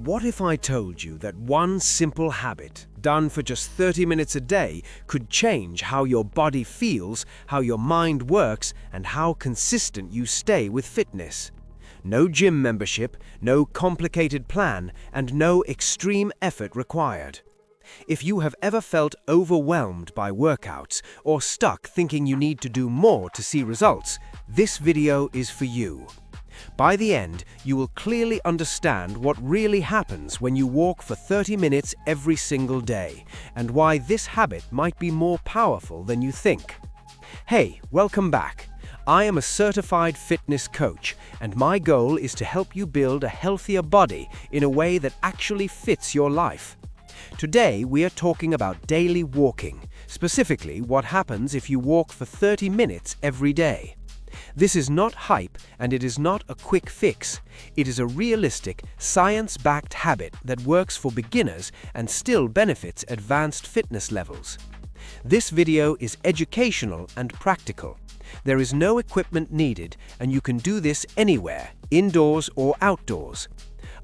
What if I told you that one simple habit, done for just 30 minutes a day, could change how your body feels, how your mind works, and how consistent you stay with fitness? No gym membership, no complicated plan, and no extreme effort required. If you have ever felt overwhelmed by workouts or stuck thinking you need to do more to see results, this video is for you. By the end, you will clearly understand what really happens when you walk for 30 minutes every single day, and why this habit might be more powerful than you think. Hey, welcome back. I am a certified fitness coach, and my goal is to help you build a healthier body in a way that actually fits your life. Today, we are talking about daily walking, specifically what happens if you walk for 30 minutes every day. This is not hype, and it is not a quick fix. It is a realistic, science-backed habit that works for beginners and still benefits advanced fitness levels. This video is educational and practical. There is no equipment needed, and you can do this anywhere, indoors or outdoors.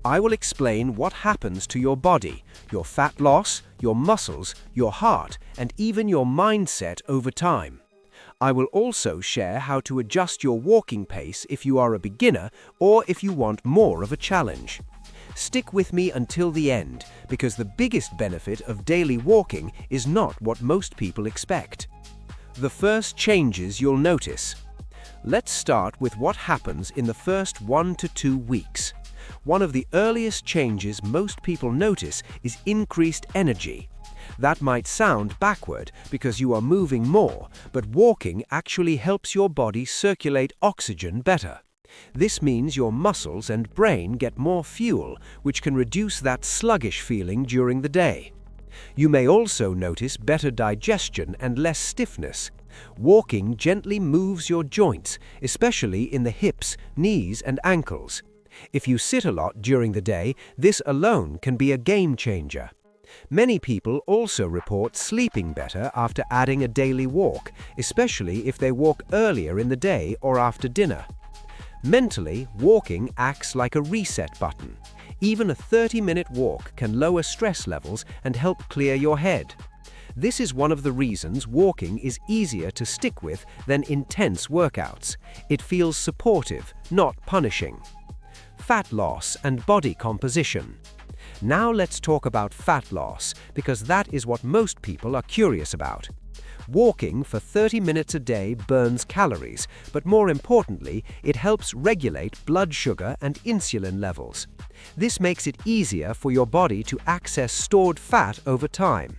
I will explain what happens to your body, your fat loss, your muscles, your heart, and even your mindset over time. I will also share how to adjust your walking pace if you are a beginner or if you want more of a challenge. Stick with me until the end, because the biggest benefit of daily walking is not what most people expect. The first changes you'll notice. Let's start with what happens in the first 1 to 2 weeks. One of the earliest changes most people notice is increased energy. That might sound backward because you are moving more, but walking actually helps your body circulate oxygen better. This means your muscles and brain get more fuel, which can reduce that sluggish feeling during the day. You may also notice better digestion and less stiffness. Walking gently moves your joints, especially in the hips, knees, and ankles. If you sit a lot during the day, this alone can be a game changer. Many people also report sleeping better after adding a daily walk, especially if they walk earlier in the day or after dinner. Mentally, walking acts like a reset button. Even a 30-minute walk can lower stress levels and help clear your head. This is one of the reasons walking is easier to stick with than intense workouts. It feels supportive, not punishing. Fat loss and body composition. Now let's talk about fat loss, because that is what most people are curious about. Walking for 30 minutes a day burns calories, but more importantly, it helps regulate blood sugar and insulin levels. This makes it easier for your body to access stored fat over time.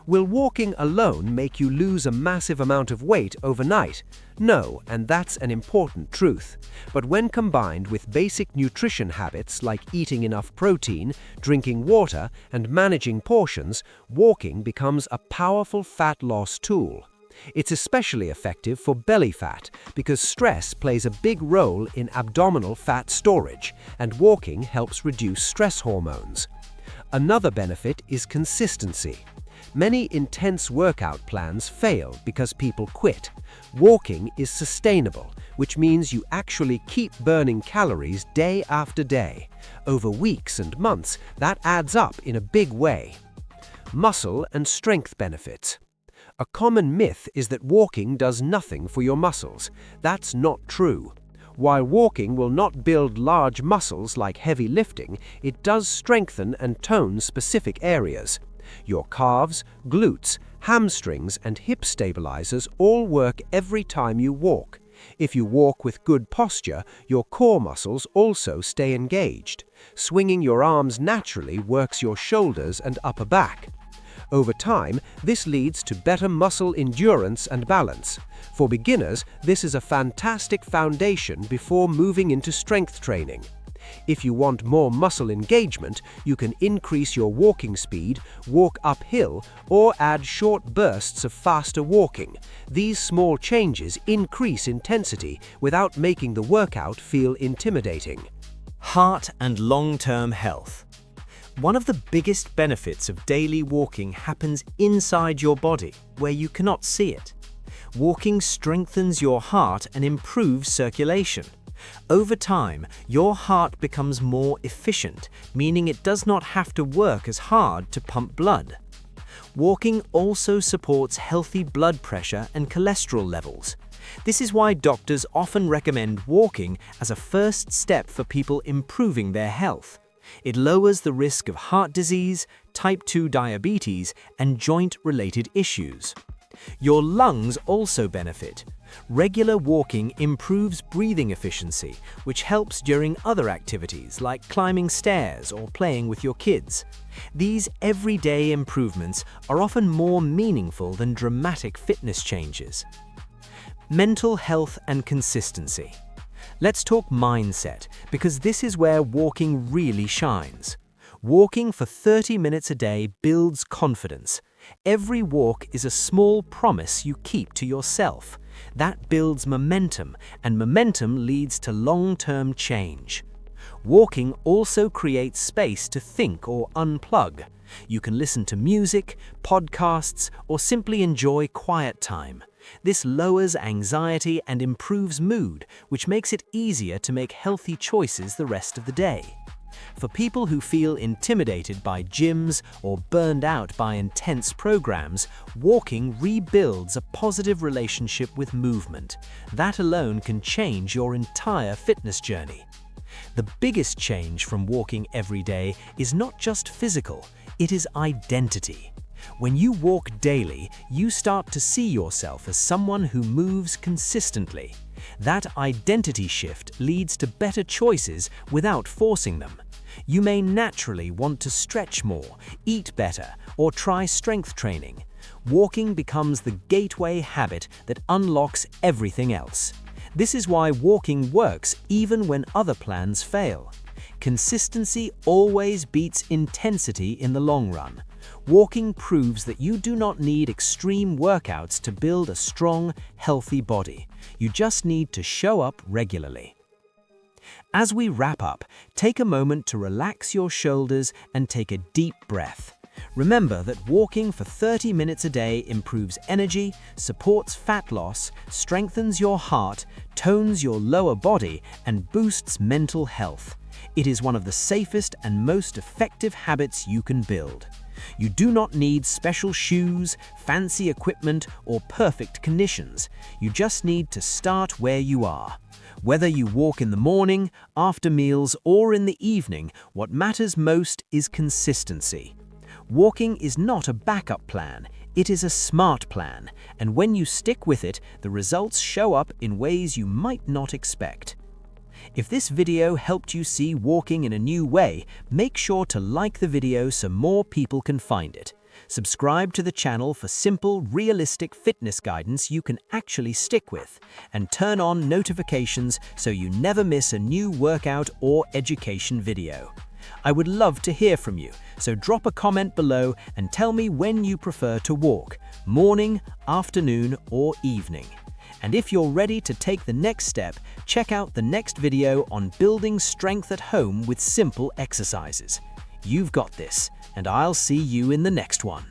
Will walking alone make you lose a massive amount of weight overnight? No, and that's an important truth. But when combined with basic nutrition habits like eating enough protein, drinking water, and managing portions, walking becomes a powerful fat loss tool. It's especially effective for belly fat because stress plays a big role in abdominal fat storage, and walking helps reduce stress hormones. Another benefit is consistency. Many intense workout plans fail because people quit. Walking is sustainable, which means you actually keep burning calories day after day. Over weeks and months, that adds up in a big way. Muscle and strength benefits. A common myth is that walking does nothing for your muscles. That's not true. While walking will not build large muscles like heavy lifting, it does strengthen and tone specific areas. Your calves, glutes, hamstrings, and hip stabilizers all work every time you walk. If you walk with good posture, your core muscles also stay engaged. Swinging your arms naturally works your shoulders and upper back. Over time, this leads to better muscle endurance and balance. For beginners, this is a fantastic foundation before moving into strength training. If you want more muscle engagement, you can increase your walking speed, walk uphill, or add short bursts of faster walking. These small changes increase intensity without making the workout feel intimidating. Heart and long-term health. One of the biggest benefits of daily walking happens inside your body, where you cannot see it. Walking strengthens your heart and improves circulation. Over time, your heart becomes more efficient, meaning it does not have to work as hard to pump blood. Walking also supports healthy blood pressure and cholesterol levels. This is why doctors often recommend walking as a first step for people improving their health. It lowers the risk of heart disease, type 2 diabetes, and joint-related issues. Your lungs also benefit. Regular walking improves breathing efficiency, which helps during other activities like climbing stairs or playing with your kids. These everyday improvements are often more meaningful than dramatic fitness changes. Mental health and consistency. Let's talk mindset, because this is where walking really shines. Walking for 30 minutes a day builds confidence. Every walk is a small promise you keep to yourself. That builds momentum, and momentum leads to long-term change. Walking also creates space to think or unplug. You can listen to music, podcasts, or simply enjoy quiet time. This lowers anxiety and improves mood, which makes it easier to make healthy choices the rest of the day. For people who feel intimidated by gyms or burned out by intense programs, walking rebuilds a positive relationship with movement. That alone can change your entire fitness journey. The biggest change from walking every day is not just physical, it is identity. When you walk daily, you start to see yourself as someone who moves consistently. That identity shift leads to better choices without forcing them. You may naturally want to stretch more, eat better, or try strength training. Walking becomes the gateway habit that unlocks everything else. This is why walking works even when other plans fail. Consistency always beats intensity in the long run. Walking proves that you do not need extreme workouts to build a strong, healthy body. You just need to show up regularly. As we wrap up, take a moment to relax your shoulders and take a deep breath. Remember that walking for 30 minutes a day improves energy, supports fat loss, strengthens your heart, tones your lower body, and boosts mental health. It is one of the safest and most effective habits you can build. You do not need special shoes, fancy equipment, or perfect conditions. You just need to start where you are. Whether you walk in the morning, after meals, or in the evening, what matters most is consistency. Walking is not a backup plan, it is a smart plan, and when you stick with it, the results show up in ways you might not expect. If this video helped you see walking in a new way, make sure to like the video so more people can find it. Subscribe to the channel for simple, realistic fitness guidance you can actually stick with, and turn on notifications so you never miss a new workout or education video. I would love to hear from you, so drop a comment below and tell me when you prefer to walk, morning, afternoon, or evening. And if you're ready to take the next step, check out the next video on building strength at home with simple exercises. You've got this, and I'll see you in the next one.